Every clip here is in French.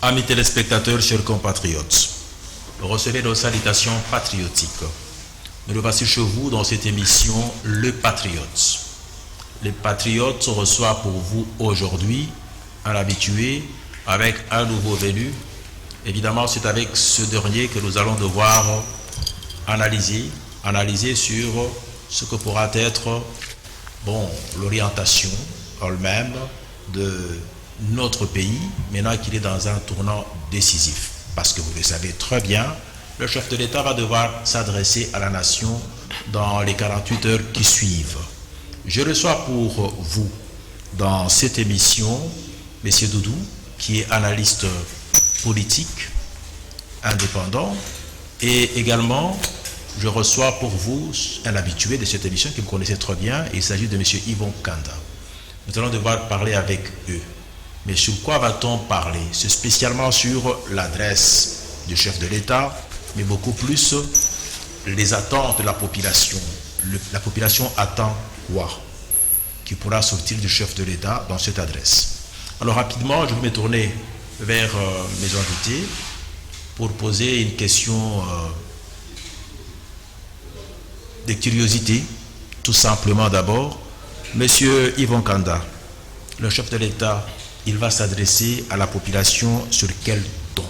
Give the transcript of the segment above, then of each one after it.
Amis téléspectateurs, chers compatriotes, recevez nos salutations patriotiques. Nous le voici chez vous dans cette émission Le Patriote. Les Patriotes reçoivent pour vous aujourd'hui, à l'habitué, avec un nouveau venu. Évidemment, c'est avec ce dernier que nous allons devoir analyser sur ce que pourra être l'orientation elle-même de notre pays, maintenant qu'il est dans un tournant décisif. Parce que vous le savez très bien, le chef de l'État va devoir s'adresser à la nation dans les 48 heures qui suivent. Je reçois pour vous, dans cette émission, M. Doudou, qui est analyste politique, indépendant, et également, je reçois pour vous un habitué de cette émission que vous connaissez très bien, il s'agit de M. Yvon Kanda. Nous allons devoir parler avec eux. Mais sur quoi va-t-on parler? C'est spécialement sur l'adresse du chef de l'État, mais beaucoup plus les attentes de la population. La population attend quoi qui pourra sortir du chef de l'État dans cette adresse? Alors rapidement, je vais me tourner vers mes invités pour poser une question de curiosité, tout simplement d'abord. Monsieur Yvon Kanda, le chef de l'État, il va s'adresser à la population sur quel ton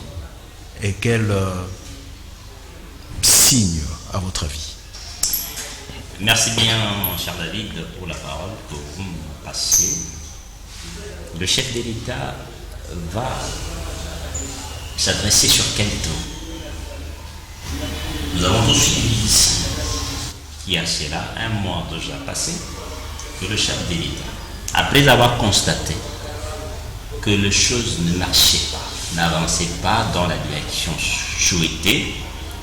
et quel signe, à votre avis? Merci bien, mon cher David, pour la parole que vous me passez. Le chef de l'État va s'adresser sur quel ton? Nous avons tous suivi ici, il y a cela un mois déjà passé, que le chef de l'État, après avoir constaté que les choses ne marchaient pas, n'avançaient pas dans la direction souhaitée,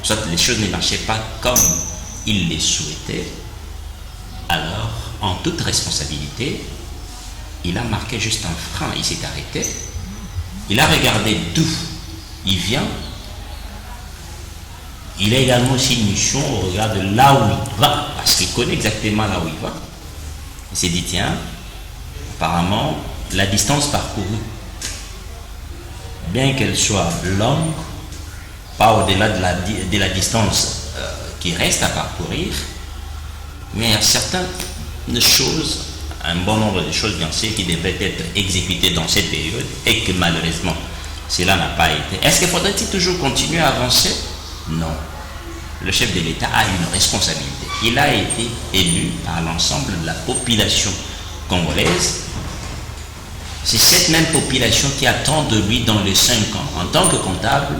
soit les choses ne marchaient pas comme il les souhaitait, alors, en toute responsabilité, il a marqué juste un frein, il s'est arrêté, il a regardé d'où il vient, il a également aussi une mission au regard de là où il va, parce qu'il connaît exactement là où il va. Il s'est dit, tiens, apparemment, la distance parcourue, bien qu'elle soit longue, pas au-delà de la distance qui reste à parcourir, mais il y a certaines choses, un bon nombre de choses bien sûr qui devraient être exécutées dans cette période et que malheureusement cela n'a pas été. Est-ce qu'il faudrait-il toujours continuer à avancer? Non. Le chef de l'État a une responsabilité. Il a été élu par l'ensemble de la population congolaise. C'est cette même population qui attend de lui dans les 5 ans, en tant que comptable,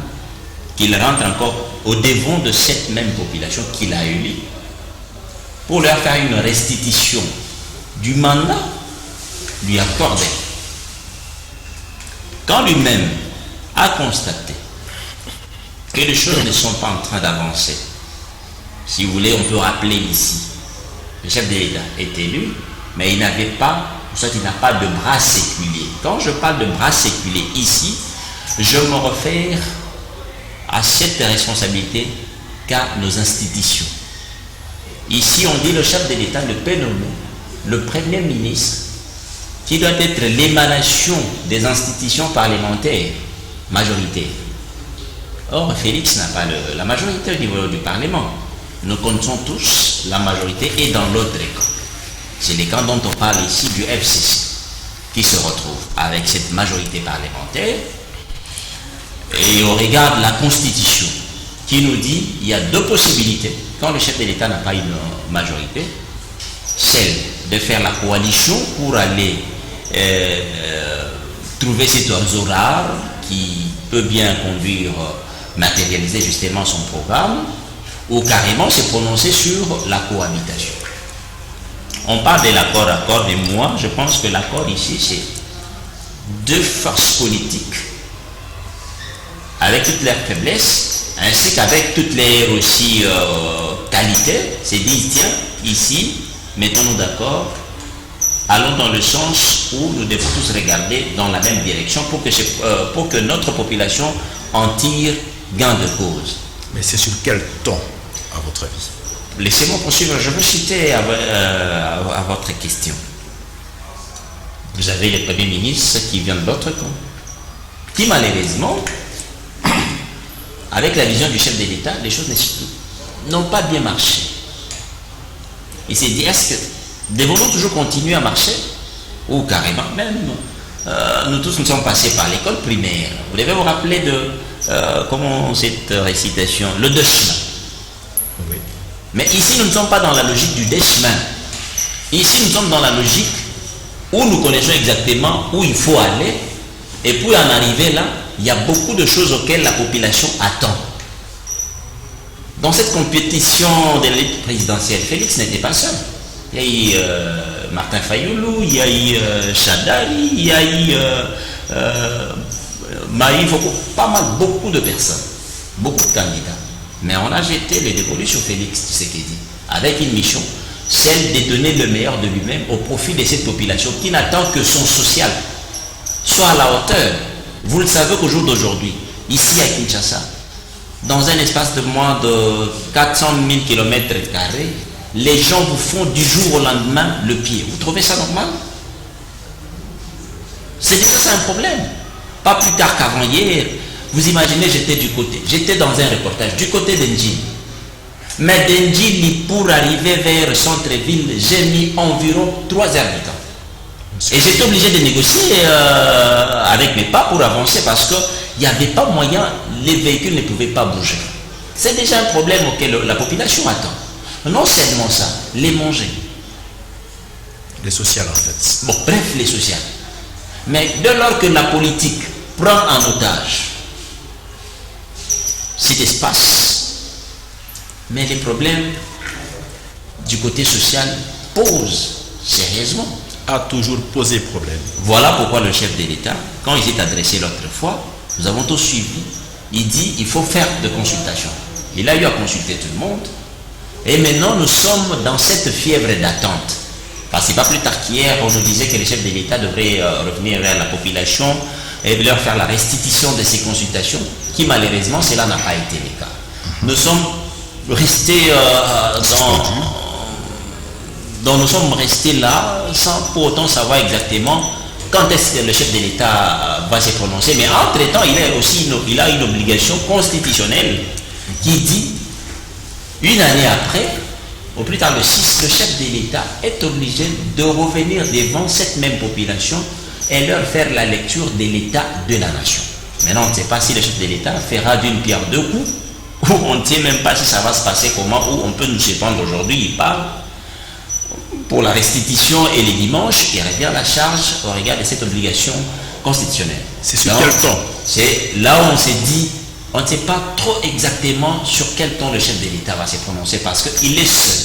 qu'il rentre encore au devant de cette même population qu'il a élue pour leur faire une restitution du mandat lui accordé. Quand lui-même a constaté que les choses ne sont pas en train d'avancer, si vous voulez, on peut rappeler ici, le chef de l'État est élu, mais il n'avait pas, soit il n'a pas de bras séculier. Quand je parle de bras séculier ici, je me réfère à cette responsabilité qu'a nos institutions. Ici, on dit le chef de l'État ne peut nommer le Premier ministre qui doit être l'émanation des institutions parlementaires majoritaires. Or, Félix n'a pas la majorité au niveau du Parlement. Nous connaissons tous la majorité et dans l'autre camp. C'est les camps dont on parle ici du FCC qui se retrouve avec cette majorité parlementaire. Et on regarde la Constitution qui nous dit qu'il y a 2 possibilités. Quand le chef de l'État n'a pas une majorité, celle de faire la coalition pour aller trouver cet oiseau rare qui peut bien conduire, matérialiser justement son programme, ou carrément se prononcer sur la cohabitation. On parle de l'accord, mais moi je pense que l'accord ici c'est 2 forces politiques avec toutes leurs faiblesses ainsi qu'avec toutes les aussi qualités, c'est dit, tiens, ici mettons-nous d'accord, allons dans le sens où nous devons tous regarder dans la même direction pour que notre population en tire gain de cause. Mais c'est sur quel ton, à votre avis? Laissez-moi poursuivre, je veux citer à votre question. Vous avez le Premier ministre qui vient de l'autre camp, qui malheureusement, avec la vision du chef de l'État, les choses n'ont pas bien marché. Il s'est dit, est-ce que devons-nous toujours continuer à marcher? Ou carrément, même nous tous nous sommes passés par l'école primaire. Vous devez vous rappeler de comment cette récitation, le deux chemins. Oui. Mais ici, nous ne sommes pas dans la logique du deux chemins. Ici, nous sommes dans la logique où nous connaissons exactement où il faut aller. Et pour en arriver là, il y a beaucoup de choses auxquelles la population attend. Dans cette compétition de l'élite présidentielle, Félix n'était pas seul. Il y a eu Martin Fayoulou, il y a eu Chadari, il y a eu Maï Foko, pas mal, beaucoup de personnes, beaucoup de candidats. Mais on a jeté les dévolus sur Félix Tshisekedi avec une mission, celle de donner le meilleur de lui-même au profit de cette population qui n'attend que son social soit à la hauteur. Vous le savez qu'au jour d'aujourd'hui, ici à Kinshasa, dans un espace de moins de 400 000 km², les gens vous font du jour au lendemain le pied. Vous trouvez ça normal? C'est déjà ça un problème. Pas plus tard qu'avant hier, vous imaginez, j'étais dans un reportage du côté d'Endjili. Mais d'Endjili, pour arriver vers centre-ville, j'ai mis environ 3 heures de temps. Et j'étais obligé de négocier avec mes pas pour avancer parce qu'il n'y avait pas moyen, les véhicules ne pouvaient pas bouger. C'est déjà un problème auquel la population attend. Non seulement ça, les manger. Les sociales en fait. Bon, bref, les sociales. Mais dès lors que la politique prend en otage cet espace, mais les problèmes du côté social posent sérieusement. A toujours posé problème. Voilà pourquoi le chef de l'État, quand il s'est adressé l'autre fois, nous avons tous suivi, il dit il faut faire de consultations. Il a eu à consulter tout le monde. Et maintenant, nous sommes dans cette fièvre d'attente. Parce que pas plus tard qu'hier, on nous disait que le chef de l'État devrait revenir vers la population et leur faire la restitution de ces consultations, qui malheureusement, cela n'a pas été le cas. Nous sommes restés nous sommes restés là sans pour autant savoir exactement quand est-ce que le chef de l'État va se prononcer. Mais entre-temps, il a une obligation constitutionnelle qui dit, une année après, au plus tard le 6, le chef de l'État est obligé de revenir devant cette même population et leur faire la lecture de l'état de la nation. Maintenant, on ne sait pas si le chef de l'État fera d'une pierre deux coups, ou on ne sait même pas si ça va se passer comment, ou on peut nous surprendre aujourd'hui, il parle pour la restitution et les dimanches, il revient à la charge au regard de cette obligation constitutionnelle. C'est sur quel temps? C'est là où on s'est dit, on ne sait pas trop exactement sur quel temps le chef de l'État va se prononcer parce qu'il est seul.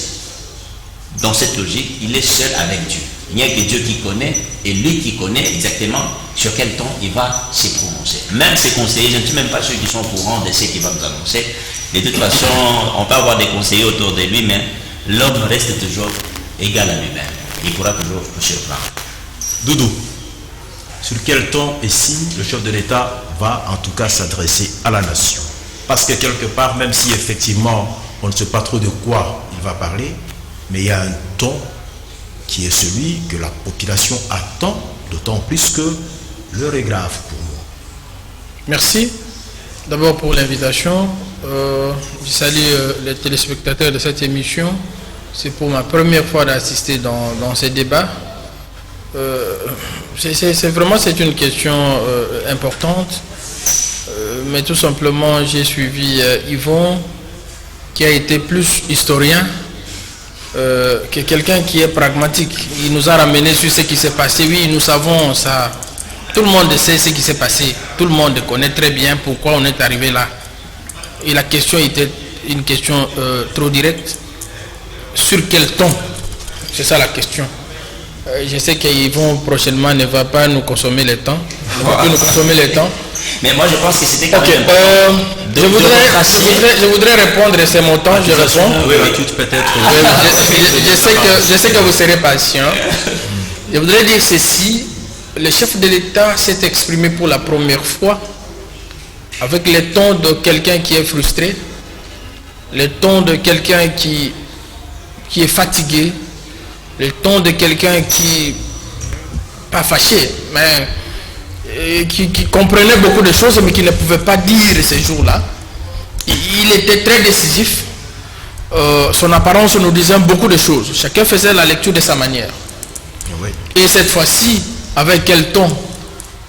Dans cette logique, il est seul avec Dieu. Il n'y a que Dieu qui connaît et lui qui connaît exactement sur quel temps il va se prononcer. Même ses conseillers, je ne suis même pas ceux qui sont au courant de ce qu'il va nous annoncer. De toute façon, on peut avoir des conseillers autour de lui, mais l'homme reste toujours égal à lui-même. Il pourra toujours nous surprendre. Doudou, sur quel temps et si le chef de l'État va en tout cas s'adresser à la nation? Parce que quelque part, même si effectivement on ne sait pas trop de quoi il va parler, mais il y a un ton qui est celui que la population attend, d'autant plus que l'heure est grave pour nous. Merci d'abord pour l'invitation. Je salue les téléspectateurs de cette émission. C'est pour ma première fois d'assister dans ces débats. C'est une question importante, mais tout simplement j'ai suivi Yvon qui a été plus historien que quelqu'un qui est pragmatique. Il nous a ramené sur ce qui s'est passé. Oui, nous savons ça. Tout le monde sait ce qui s'est passé. Tout le monde connaît très bien pourquoi on est arrivé là. Et la question était une question trop directe. Sur quel ton? C'est ça la question. Je sais qu'Yvon prochainement ne va pas nous consommer le temps. Mais moi je pense que c'était quand même je voudrais répondre, c'est mon temps, je réponds. Je sais que vous serez patient. Je voudrais dire ceci. Le chef de l'État s'est exprimé pour la première fois avec le ton de quelqu'un qui est frustré, le ton de quelqu'un qui est fatigué, le ton de quelqu'un qui pas fâché, mais qui comprenait beaucoup de choses, mais qui ne pouvait pas dire ces jours-là. Il était très décisif. Son apparence nous disait beaucoup de choses. Chacun faisait la lecture de sa manière. Oui. Et cette fois-ci, avec quel ton?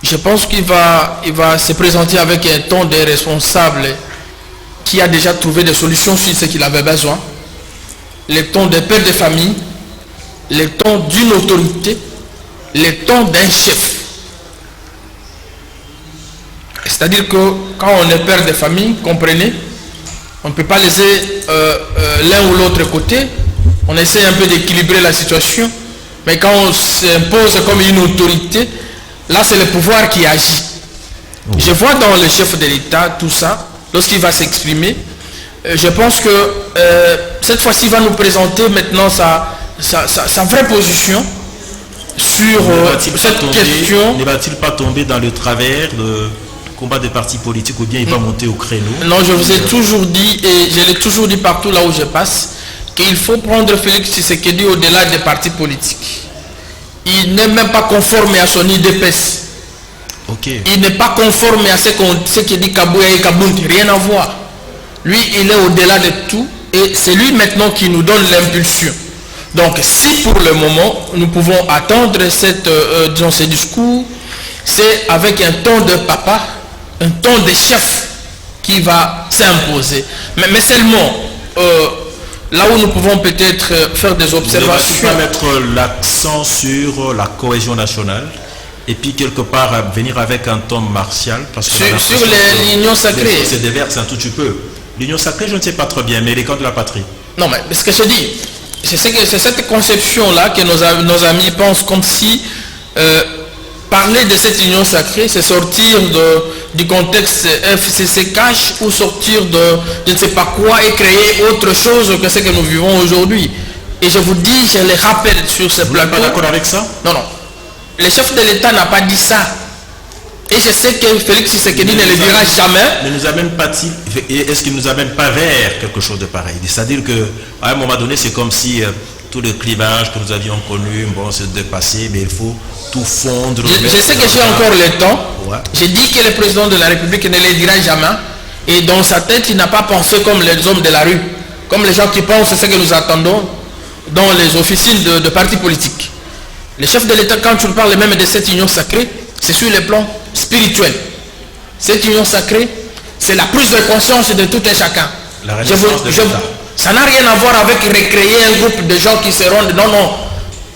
Je pense qu'il va se présenter avec un ton des responsables qui a déjà trouvé des solutions sur ce qu'il avait besoin. Le ton des pères de famille, le ton d'une autorité, le ton d'un chef. C'est-à-dire que quand on est père de famille, comprenez, on ne peut pas laisser l'un ou l'autre côté. On essaie un peu d'équilibrer la situation. Mais quand on s'impose comme une autorité, là c'est le pouvoir qui agit. Je vois dans le chef de l'État tout ça, lorsqu'il va s'exprimer. Je pense que cette fois-ci il va nous présenter maintenant sa vraie position sur cette question. Ne va-t-il pas tomber dans le travers de combat des partis politiques ou bien il va monter au créneau? Non, je vous ai toujours dit, et je l'ai toujours dit partout là où je passe, qu'il faut prendre Félix Tshisekedi au-delà des partis politiques. Il n'est même pas conforme à son IDPS. Okay. Il n'est pas conforme à ce que dit Kabouya et Kabunti. Rien à voir. Lui, il est au-delà de tout et c'est lui maintenant qui nous donne l'impulsion. Donc, si pour le moment, nous pouvons attendre ce discours, c'est avec un ton de papa, un ton de chef qui va s'imposer. Mais seulement, là où nous pouvons peut-être faire des observations. Ne va-t-il pas mettre l'accent sur la cohésion nationale et puis quelque part venir avec un ton martial parce que sur l'union sacrée. Se déverse un tout petit peu. L'union sacrée, je ne sais pas très bien, mais les camps de la patrie. Non, mais ce que je dis, c'est cette conception-là que nos amis pensent comme si parler de cette union sacrée, c'est sortir du contexte FCC cash ou sortir de je ne sais pas quoi et créer autre chose que ce que nous vivons aujourd'hui. Et je vous dis, je les rappelle sur ce plateau. Vous n'êtes pas d'accord avec ça? Non, non. Le chef de l'État n'a pas dit ça. Et je sais que Félix Tshisekedi ne le dira jamais. Ne nous amène pas-t-il, est-ce qu'il ne nous amène pas vers quelque chose de pareil? C'est-à-dire qu'à un moment donné, c'est comme si tout le clivage que nous avions connu, bon, c'est dépassé, mais il faut tout fondre. Je sais que j'ai encore le temps. Ouais. J'ai dit que le président de la République ne le dira jamais. Et dans sa tête, il n'a pas pensé comme les hommes de la rue. Comme les gens qui pensent ce que nous attendons dans les officines de partis politiques. Le chef de l'État, quand tu parles même de cette union sacrée, c'est sur le plan spirituel. Cette union sacrée, c'est la prise de conscience de tout et chacun. La renaissance de l'État. Ça n'a rien à voir avec recréer un groupe de gens qui se rendent. Non, non.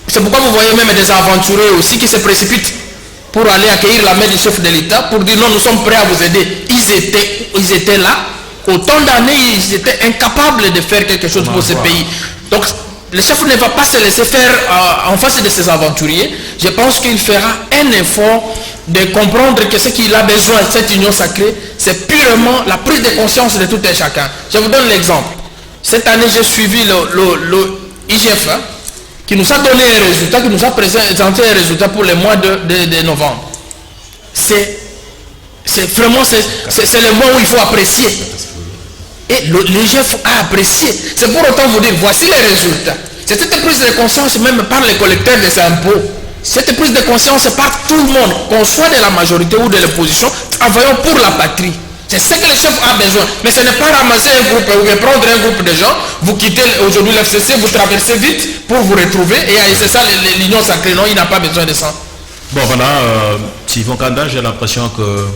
C'est pourquoi vous voyez même des aventuriers aussi qui se précipitent pour aller accueillir la main du chef de l'État pour dire non, nous sommes prêts à vous aider. Ils étaient là. Autant d'années, ils étaient incapables de faire quelque chose pour ce pays. Donc, le chef ne va pas se laisser faire en face de ces aventuriers. Je pense qu'il fera un effort de comprendre que ce qu'il a besoin, cette union sacrée, c'est purement la prise de conscience de tout et chacun. Je vous donne l'exemple. Cette année, j'ai suivi le IGF qui nous a donné un résultat, qui nous a présenté un résultat pour le mois de novembre. C'est vraiment c'est le mois où il faut apprécier. Et l'IGF a apprécié. C'est pour autant vous dire, voici les résultats. C'est cette prise de conscience même par les collecteurs des impôts. Cette prise de conscience par tout le monde, qu'on soit de la majorité ou de l'opposition, travaillons pour la patrie. C'est ce que le chef a besoin. Mais ce n'est pas ramasser un groupe ou prendre un groupe de gens, vous quittez aujourd'hui l'FCC, vous traversez vite pour vous retrouver et c'est ça l'union sacrée. Non, il n'a pas besoin de ça. Bon voilà, Sylvain Kanda, j'ai l'impression que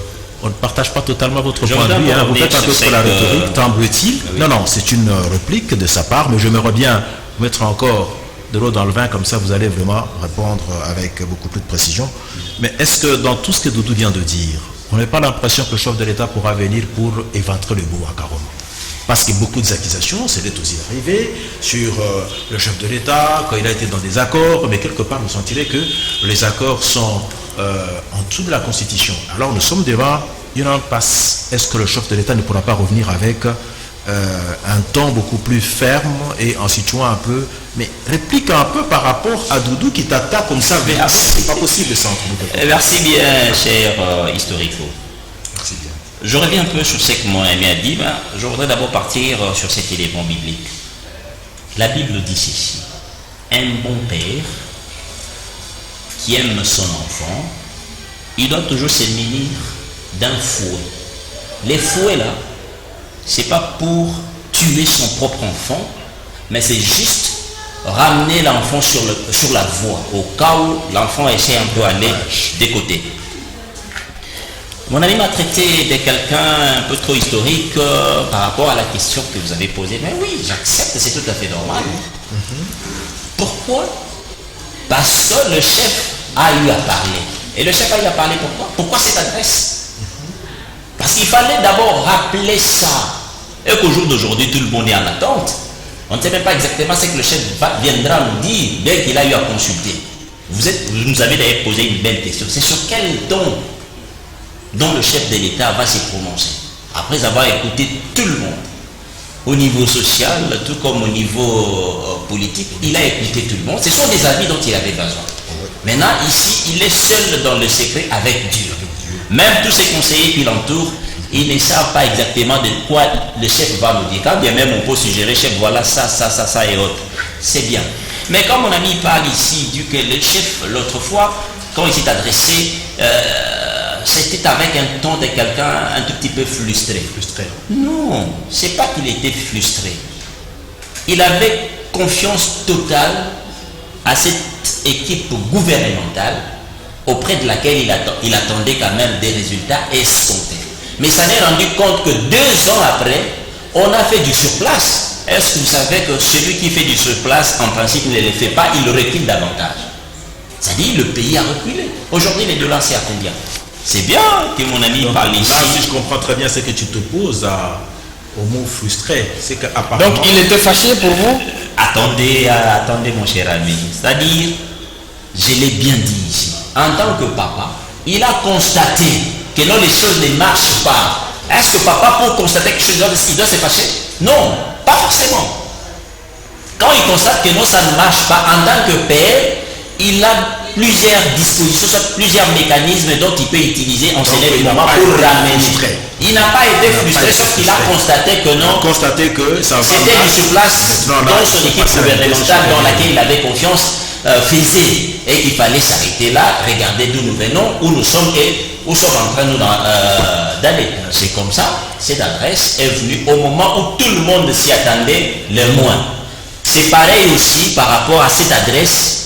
on ne partage pas totalement votre point de vue. Vous faites un peu sur la rhétorique, semble-t-il. Oui. Non, non, c'est une réplique de sa part, mais j'aimerais bien mettre encore de l'eau dans le vin, comme ça vous allez vraiment répondre avec beaucoup plus de précision. Mais est-ce que dans tout ce que Doudou vient de dire, on n'a pas l'impression que le chef de l'État pourra venir pour éventrer le bout à Karom? Parce que beaucoup d'accusations, c'est aussi arrivé sur le chef de l'État, quand il a été dans des accords, mais quelque part, vous sentirez que les accords sont en dessous de la Constitution. Alors nous sommes devant une impasse. Est-ce que le chef de l'État ne pourra pas revenir avec un ton beaucoup plus ferme et en situant un peu, mais réplique un peu par rapport à Doudou qui t'attaque comme ça? C'est pas possible ça. Merci bien, cher historico. Merci bien. Je reviens un peu sur ce que mon ami a dit. Je voudrais d'abord partir sur cet élément biblique. La Bible dit ceci: un bon père qui aime son enfant il doit toujours se munir d'un fouet. Les fouets là, c'est pas pour tuer son propre enfant, mais c'est juste ramener l'enfant sur la voie, au cas où l'enfant essaie un peu d'aller des côtés. Mon ami m'a traité de quelqu'un un peu trop historique par rapport à la question que vous avez posée. Mais oui, j'accepte, c'est tout à fait normal. Pourquoi? Parce que le chef a eu à parler. Et le chef a eu à parler pourquoi? Pourquoi cette adresse? Parce qu'il fallait d'abord rappeler ça. Et qu'au jour d'aujourd'hui, tout le monde est en attente. On ne sait même pas exactement ce que le chef viendra nous dire dès qu'il a eu à consulter. Vous nous avez d'ailleurs posé une belle question. C'est sur quel ton dont le chef de l'État va se prononcer, après avoir écouté tout le monde, au niveau social, tout comme au niveau politique, il a écouté tout le monde. Ce sont des avis dont il avait besoin. Maintenant, ici, il est seul dans le secret avec Dieu. Même tous ses conseillers qui l'entourent, ils ne savent pas exactement de quoi le chef va nous dire. Quand bien même on peut suggérer, chef, voilà ça et autres. C'est bien. Mais comme mon ami parle ici, du que le chef, l'autre fois, quand il s'est adressé, c'était avec un ton de quelqu'un un tout petit peu frustré. Non, c'est pas qu'il était frustré. Il avait confiance totale à cette équipe gouvernementale auprès de laquelle il attendait quand même des résultats escomptés. Mais ça n'est rendu compte que 2 ans après, on a fait du surplace. Est-ce que vous savez que celui qui fait du surplace, en principe, ne le fait pas, il recule davantage? C'est-à-dire le pays a reculé. Aujourd'hui, les dollars, c'est à combien? C'est bien que mon ami parle ici. Là, si je comprends très bien, c'est que tu te poses au mot frustré. C'est qu'apparemment... Donc il était fâché pour vous? Attendez mon cher ami. C'est-à-dire, je l'ai bien dit ici. En tant que papa, il a constaté que non, les choses ne marchent pas. Est-ce que papa, pour constater quelque chose, il doit se fâcher? Non, pas forcément. Quand il constate que non, ça ne marche pas, en tant que père, il a plusieurs dispositions, plusieurs mécanismes dont il peut utiliser en ce moment pour ramener. Il n'a pas été frustré, sauf qu'il a constaté que non. C'était du surplace dans son équipe gouvernementale dans laquelle il avait confiance faisait et qu'il fallait s'arrêter là, regarder d'où nous venons, où nous sommes et où sommes en train d'aller. C'est comme ça, cette adresse est venue au moment où tout le monde s'y attendait le moins. C'est pareil aussi par rapport à cette adresse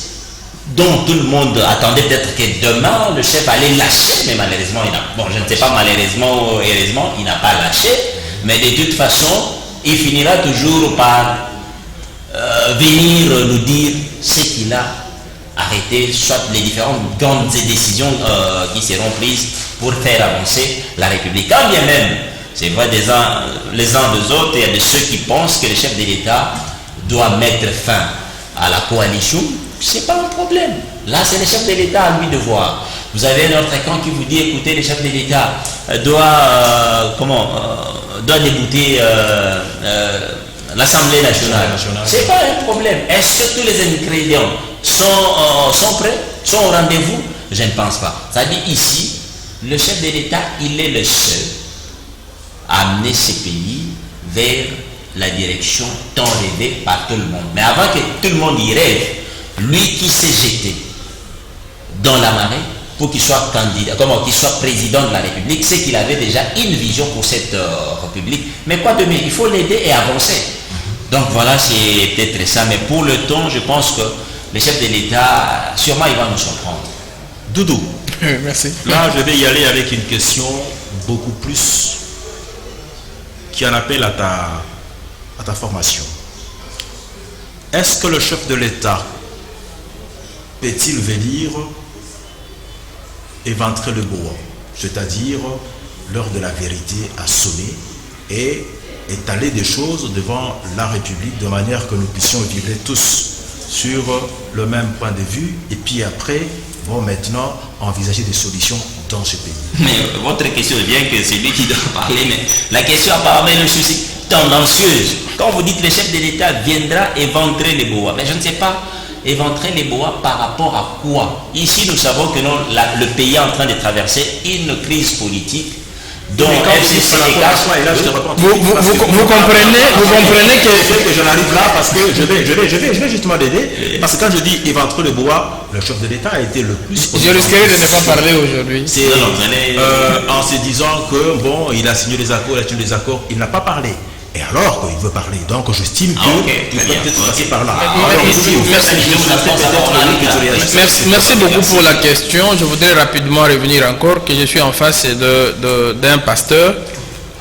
dont tout le monde attendait peut-être que demain le chef allait lâcher, mais malheureusement je ne sais pas malheureusement ou heureusement, il n'a pas lâché, mais de toute façon, il finira toujours par venir nous dire ce qu'il a arrêté, soit les différentes grandes décisions qui seront prises pour faire avancer la République. Quand bien même, c'est vrai, les uns des autres, il y a de ceux qui pensent que le chef de l'État doit mettre fin à la coalition. C'est pas un problème. Là, c'est le chef de l'État à lui de voir. Vous avez un autre camp qui vous dit, écoutez, le chef de l'État doit débouter l'Assemblée nationale. C'est pas un problème. Est-ce que tous les ingrédients sont prêts, sont au rendez-vous? Je ne pense pas. C'est-à-dire ici, le chef de l'État, il est le seul à amener ce pays vers la direction tant rêvée par tout le monde. Mais avant que tout le monde y rêve, lui qui s'est jeté dans la marée pour qu'il soit candidat, qu'il soit président de la République, c'est qu'il avait déjà une vision pour cette République. Mais quoi de mieux? Il faut l'aider et avancer. Donc voilà, c'est peut-être ça. Mais pour le temps, je pense que le chef de l'État, sûrement, il va nous surprendre. Doudou, merci. Là, je vais y aller avec une question beaucoup plus qui en appelle à ta formation. Est-ce que le chef de l'État peut-il venir éventrer le boa, c'est-à-dire l'heure de la vérité a sonné et étaler des choses devant la République de manière que nous puissions vibrer tous sur le même point de vue et puis après, maintenant envisager des solutions dans ce pays. Mais votre question est bien que c'est lui qui doit parler, mais la question apparemment est aussi tendancieuse. Quand vous dites le chef de l'État viendra éventrer les boas, mais je ne sais pas, éventrer les boas par rapport à quoi? Ici, nous savons que le pays est en train de traverser une crise politique dont FCC et CAF. Vous comprenez que je n'arrive là parce que je vais justement l'aider. Parce que quand je dis éventrer le bois, le chef de l'État a été le plus... Je risquerais de ne pas parler aujourd'hui. En se disant que, bon, il a signé les accords, il n'a pas parlé. Et alors qu'il veut parler. Donc j'estime qu'il peut peut-être passer par là. Merci beaucoup pour la question. Je voudrais rapidement revenir encore que je suis en face d'un pasteur.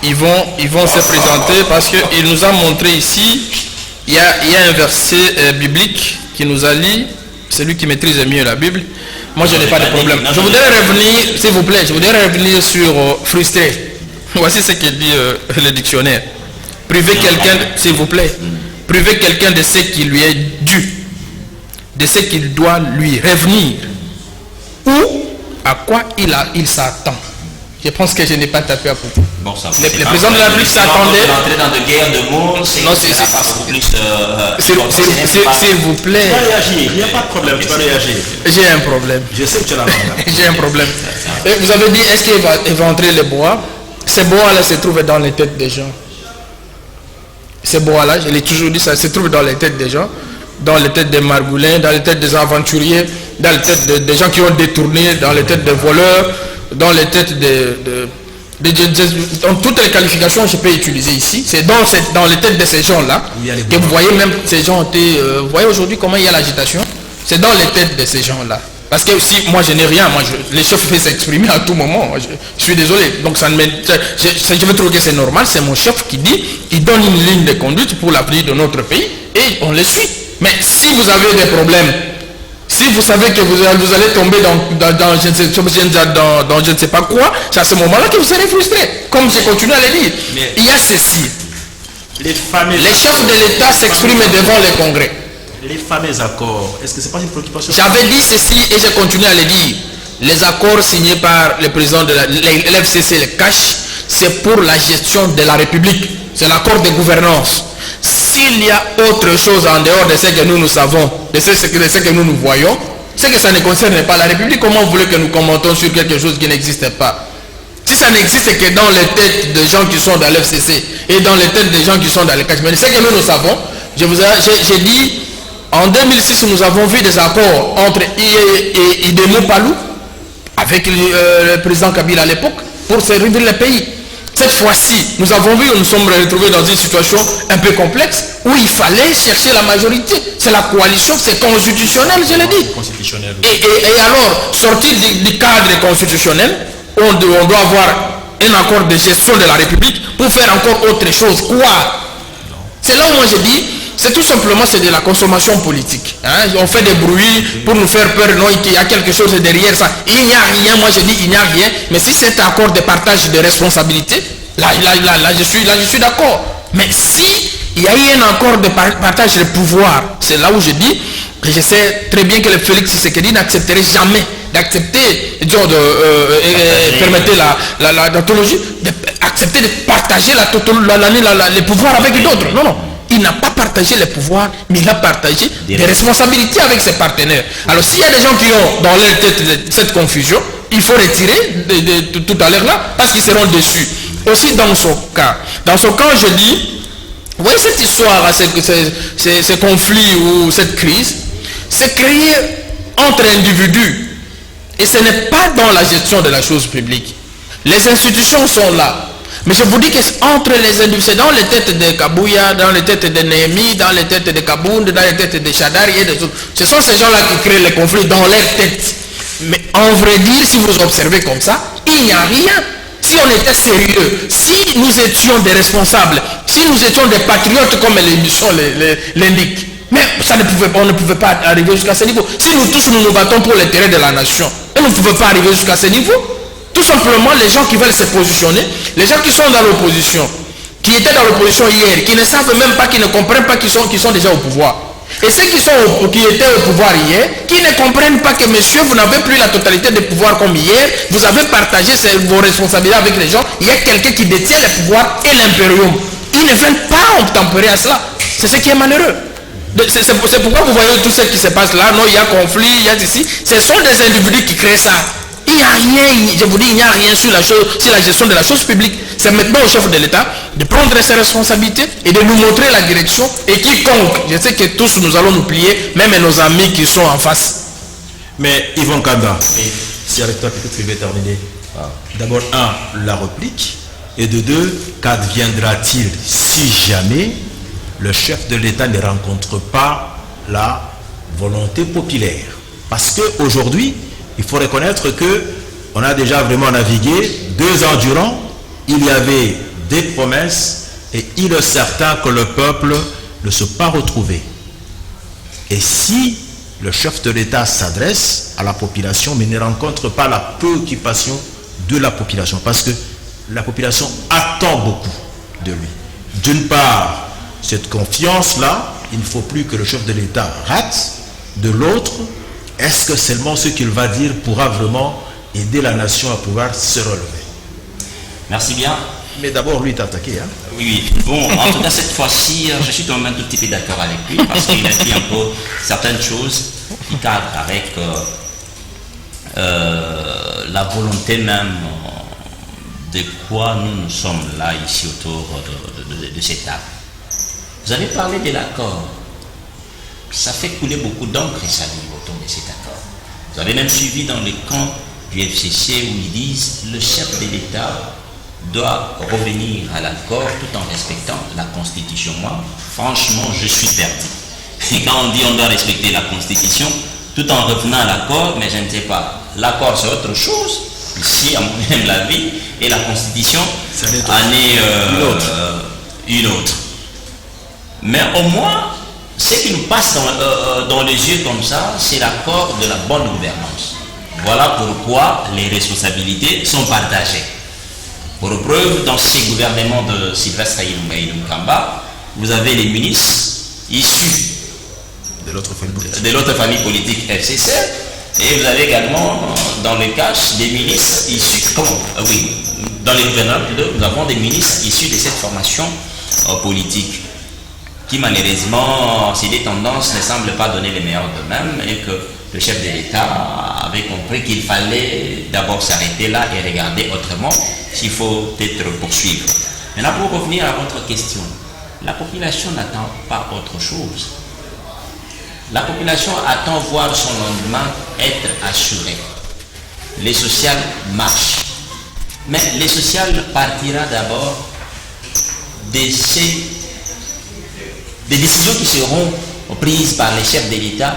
Ils vont se présenter parce qu'il nous a montré ici, il y a un verset biblique qui nous a dit, celui qui maîtrise mieux la Bible. Moi je n'ai pas de problème. Je voudrais revenir, s'il vous plaît, sur frustré. Voici ce que dit le dictionnaire. Priver quelqu'un, s'il vous plaît, priver quelqu'un de ce qui lui est dû, de ce qu'il doit lui revenir, ou à quoi il s'attend. Je pense que je n'ai pas tapé à propos. Bon, le président de la République s'attendait. D'entrer dans de guerres de mots, non, s'il vous plaît. Tu vas réagir, il n'y a pas de problème, tu vas réagir. J'ai un problème. Je sais que tu as la main. J'ai un problème. Et vous avez dit, est-ce qu'il va éventrer les bois? Ces bois-là se trouvent dans les têtes des gens. Ces bois-là, je l'ai toujours dit, ça se trouve dans les têtes des gens, dans les têtes des margoulins, dans les têtes des aventuriers, dans les têtes des gens qui ont détourné, dans les têtes des voleurs, dans les têtes dans toutes les qualifications que je peux utiliser ici. C'est dans les têtes de ces gens-là que vous voyez même ces gens vous voyez aujourd'hui comment il y a l'agitation. C'est dans les têtes de ces gens-là. Parce que si moi je n'ai rien, les chefs peuvent s'exprimer à tout moment. Je suis désolé. Donc je veux trouver que c'est normal. C'est mon chef qui dit, il donne une ligne de conduite pour l'avenir de notre pays et on le suit. Mais si vous avez des problèmes, si vous savez que vous allez tomber dans je ne sais pas quoi, c'est à ce moment-là que vous serez frustré. Comme je continue à le dire. Mais il y a ceci. Les chefs de l'État s'expriment devant les congrès. Les fameux accords, est-ce que c'est pas une préoccupation? J'avais dit ceci et je continue à le dire. Les accords signés par le président de l'FCC, le CACH, c'est pour la gestion de la République. C'est l'accord de gouvernance. S'il y a autre chose en dehors de ce que nous savons, de ce que nous voyons, c'est que ça ne concerne pas la République. Comment vous voulez que nous commentons sur quelque chose qui n'existe pas? Si ça n'existe que dans les têtes des gens qui sont dans l'FCC et dans les têtes des gens qui sont dans le CACH, mais ce que nous savons, j'ai dit, en 2006, nous avons vu des accords entre IE et Idemo Palou, avec le président Kabila à l'époque, pour servir le pays. Cette fois-ci, nous avons vu, nous sommes retrouvés dans une situation un peu complexe, où il fallait chercher la majorité. C'est la coalition, c'est constitutionnel, je l'ai dit. Et alors, sortir du cadre constitutionnel, on doit avoir un accord de gestion de la République pour faire encore autre chose. Quoi? C'est là où moi je dis, c'est tout simplement de la consommation politique. On fait des bruits pour nous faire peur, non, il y a quelque chose derrière ça. Il n'y a rien, moi je dis il n'y a rien, mais si c'est un accord de partage de responsabilités, là je suis d'accord. Mais si il y a eu un accord de partage de pouvoir, c'est là où je dis que je sais très bien que le Félix Tshisekedi n'accepterait jamais d'accepter, permettez la tautologie, d'accepter de partager les pouvoirs avec d'autres. Non. Il n'a pas partagé les pouvoirs, mais il a partagé des responsabilités avec ses partenaires. Alors s'il y a des gens qui ont dans leur tête cette confusion, il faut retirer tout à l'heure là, parce qu'ils seront déçus. Aussi dans son cas, je dis, vous voyez cette histoire, ces conflits ou cette crise, c'est créé entre individus. Et ce n'est pas dans la gestion de la chose publique. Les institutions sont là. Mais je vous dis qu'entre les individus, c'est dans les têtes de Kabouya, dans les têtes de Néhémie, dans les têtes de Kabound, dans les têtes de Chadari et des autres. Ce sont ces gens-là qui créent les conflits dans leurs têtes. Mais en vrai dire, si vous observez comme ça, il n'y a rien. Si on était sérieux, si nous étions des responsables, si nous étions des patriotes comme l'émission l'indique, mais on ne pouvait pas arriver jusqu'à ce niveau. Si nous tous nous battons pour l'intérêt de la nation, on ne pouvait pas arriver jusqu'à ce niveau. Tout simplement, les gens qui veulent se positionner, les gens qui sont dans l'opposition, qui étaient dans l'opposition hier, qui ne savent même pas, qui ne comprennent pas qu'ils sont déjà au pouvoir. Et ceux qui étaient au pouvoir hier, qui ne comprennent pas que, monsieur, vous n'avez plus la totalité des pouvoirs comme hier, vous avez partagé vos responsabilités avec les gens, il y a quelqu'un qui détient le pouvoir et l'impérium. Ils ne veulent pas obtempérer à cela. C'est ce qui est malheureux. C'est pourquoi vous voyez tout ce qui se passe là, non, il y a conflit, il y a ceci. Ce sont des individus qui créent ça. Il n'y a rien, je vous dis, il n'y a rien sur la gestion de la chose publique. C'est maintenant au chef de l'État de prendre ses responsabilités et de nous montrer la direction. Et quiconque, je sais que tous nous allons nous plier, même nos amis qui sont en face. Mais Yvon Kanda, si avec toi peut-être je vais terminer. D'abord, la réplique. Et de deux, qu'adviendra-t-il si jamais le chef de l'État ne rencontre pas la volonté populaire? Parce qu'aujourd'hui, il faut reconnaître qu'on a déjà vraiment navigué 2 ans durant. Il y avait des promesses et il est certain que le peuple ne se pas retrouvé. Et si le chef de l'État s'adresse à la population mais ne rencontre pas la préoccupation de la population, parce que la population attend beaucoup de lui. D'une part, cette confiance-là, il ne faut plus que le chef de l'État rate. De l'autre, est-ce que seulement ce qu'il va dire pourra vraiment aider la nation à pouvoir se relever? Merci bien. Mais d'abord, lui, t'attaqué. Hein? Oui, bon, en tout cas, cette fois-ci, je suis quand même un tout petit peu d'accord avec lui, parce qu'il a dit un peu certaines choses qui cadrent avec la volonté même de quoi nous sommes là, ici, autour de cette table. Vous avez parlé de l'accord. Ça fait couler beaucoup d'encre et salive autour de cet accord. Vous avez même suivi dans les camps du FCC où ils disent le chef de l'État doit revenir à l'accord tout en respectant la Constitution. Moi, franchement, je suis perdu. Et quand on dit on doit respecter la Constitution, tout en revenant à l'accord, mais je ne sais pas, l'accord c'est autre chose. Ici, à mon humble avis, et la Constitution en est une autre. Mais au moins, ce qui nous passe dans les yeux comme ça, c'est l'accord de la bonne gouvernance. Voilà pourquoi les responsabilités sont partagées. Pour preuve, dans ces gouvernements de Sylvestre Ilunga Kamba, vous avez les ministres issus de l'autre famille politique FCC, et vous avez également dans le cache des ministres issus, dans les gouvernements, nous avons des ministres issus de cette formation politique, qui malheureusement, si des tendances ne semblent pas donner les meilleurs d'eux-mêmes, et que le chef de l'État avait compris qu'il fallait d'abord s'arrêter là et regarder autrement s'il faut être poursuivre. Maintenant, pour revenir à votre question, la population n'attend pas autre chose. La population attend voir son lendemain être assuré. Les social marchent. Mais les social partira d'abord des décisions qui seront prises par les chefs de l'État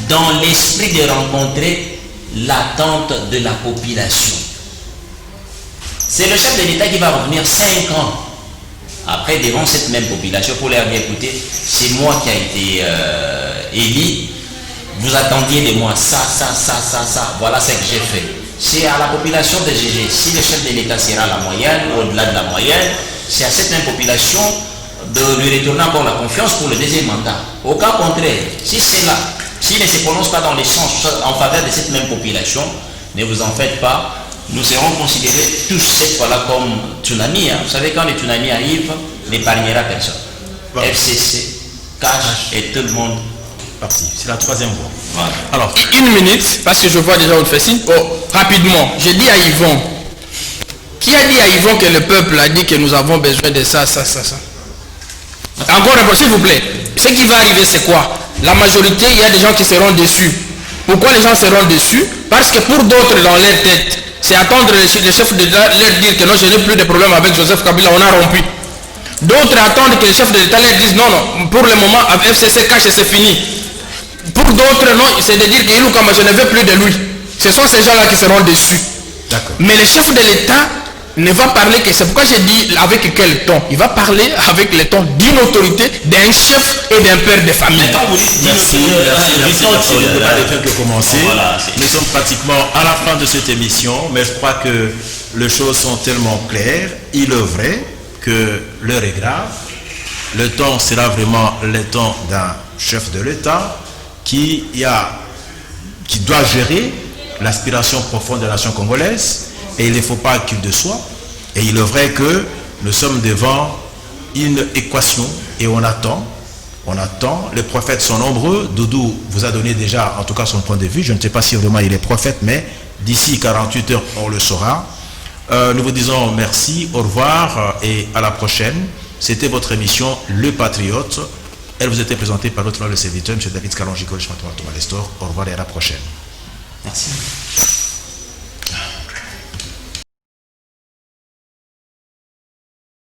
dans l'esprit de rencontrer l'attente de la population. C'est le chef de l'État qui va revenir 5 ans après devant cette même population pour leur dire écoutez, c'est moi qui ai été élu, vous attendiez de moi ça, voilà ce que j'ai fait. C'est à la population de juger. Si le chef de l'État sera la moyenne ou au-delà de la moyenne, c'est à cette même population de lui retourner encore la confiance pour le deuxième mandat. Au cas contraire, si c'est là, s'il ne se prononce pas dans les sens en faveur de cette même population, ne vous en faites pas, nous serons considérés tous cette fois-là comme tsunami. Vous savez, quand le tsunami arrive, n'épargnera personne. Voilà. FCC, cash et tout le monde. Parti. C'est la 3e voie. Voilà. Alors, 1 minute, parce que je vois déjà on fait signe. Rapidement, j'ai dit à Yvon. Qui a dit à Yvon que le peuple a dit que nous avons besoin de ça? Encore un peu, s'il vous plaît. Ce qui va arriver, c'est quoi? La majorité, il y a des gens qui seront déçus. Pourquoi les gens seront déçus? Parce que pour d'autres, dans leur tête, c'est attendre le chef de l'État leur dire que non, je n'ai plus de problème avec Joseph Kabila, on a rompu. D'autres attendent que le chef de l'État leur dise non, pour le moment, avec FCC cash, c'est fini. Pour d'autres, non, c'est de dire que Ilunga Kamba, je ne veux plus de lui. Ce sont ces gens-là qui seront déçus. Mais le chef de l'État ne va parler que, c'est pourquoi j'ai dit avec quel ton. Il va parler avec le ton d'une autorité, d'un chef et d'un père de famille. Merci. On ne peut pas les faire que commencer. Nous sommes pratiquement à la fin de cette émission, mais je crois que les choses sont tellement claires. Il est vrai que l'heure est grave. Le temps sera vraiment le temps d'un chef de l'État qui doit gérer l'aspiration profonde de la nation congolaise, et il ne faut pas qu'il de soi. Et il est vrai que nous sommes devant une équation et on attend. Les prophètes sont nombreux. Doudou vous a donné déjà, en tout cas, son point de vue. Je ne sais pas si vraiment il est prophète, mais D'ici 48 heures, on le saura. Nous vous disons merci, au revoir et à la prochaine. C'était votre émission Le Patriote. Elle vous était présentée par notre noble serviteur, M. David Kalonji, Collège Thomas Lestor. Au revoir et à la prochaine. Merci.